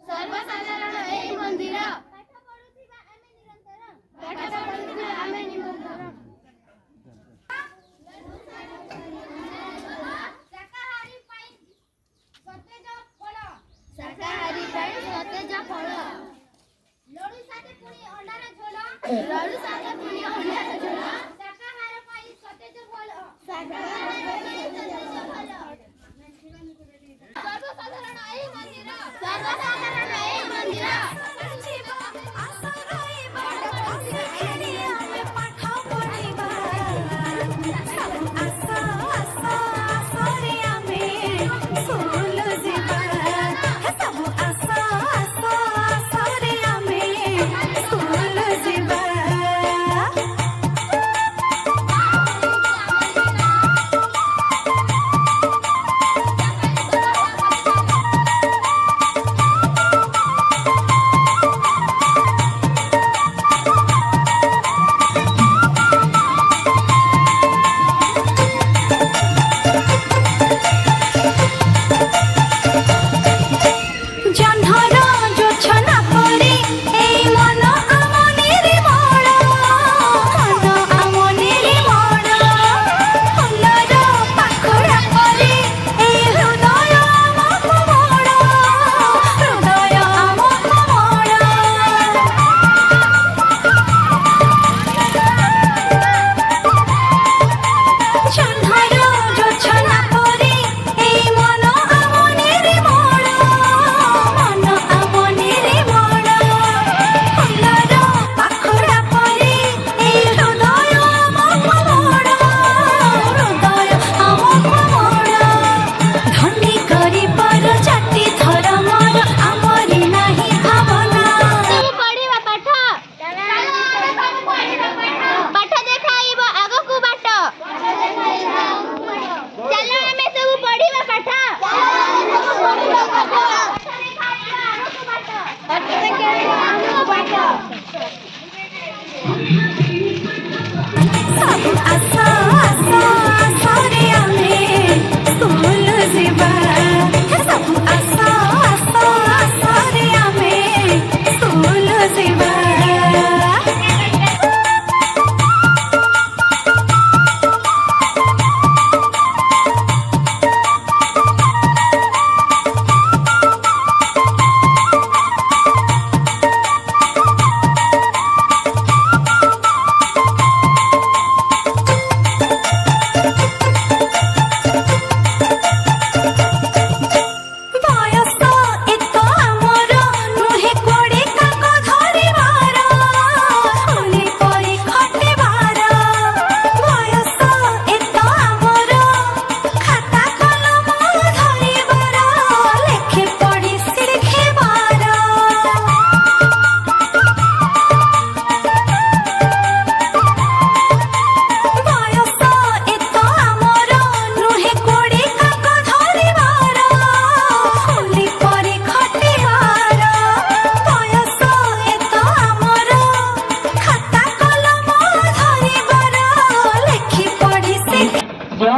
सर्वसाधारण एही मंदिर पाठ पढुथिबा आमे निरंतर शाकाहारी पाई सतेज फल लडू साथे पुनी अंडार झोल शाकाहार पाई सतेज फल सर्वसाधारण एही मंदिर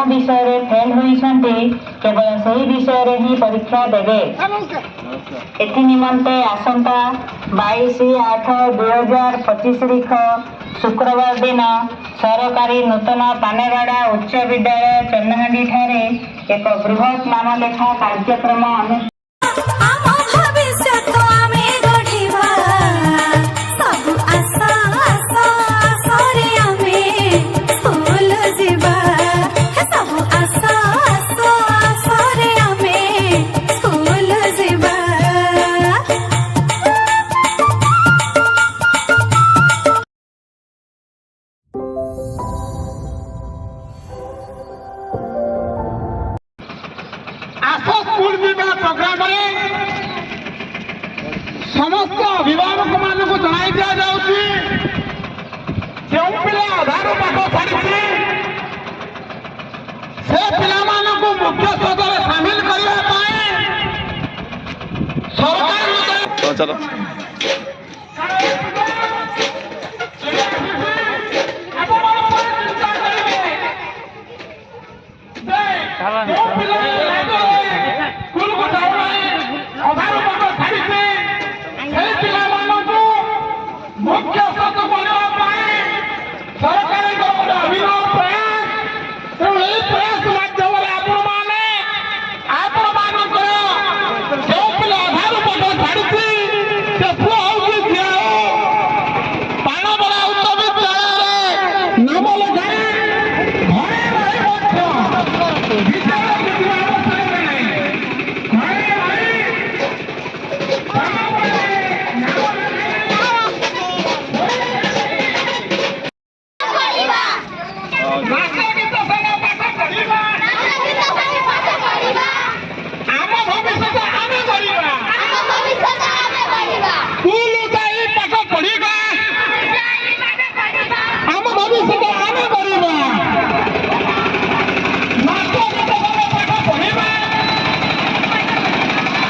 विषय फेल होइछन्ते केवल सही विषय ही परीक्षा देवे। एथि निमंते आसंता 22/8/2025 तारीख शुक्रवार दिन सरकारी नूतन पानेवाड़ा उच्च विद्यालय चन्नहांडी ठारे एक बृहत नामलेखा कार्यक्रम अनुष्ठित प्रोग्राम समस्त अभिभावक मान जनाई दि जाऊँगी जो पिला आधार पाठ छाड़ी से पिला मुख्य स्रोत सामिल करने सरकार स्कूल को जाऊँ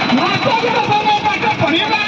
ନାଟକ ସମୟ ପାଠ ପଢିବା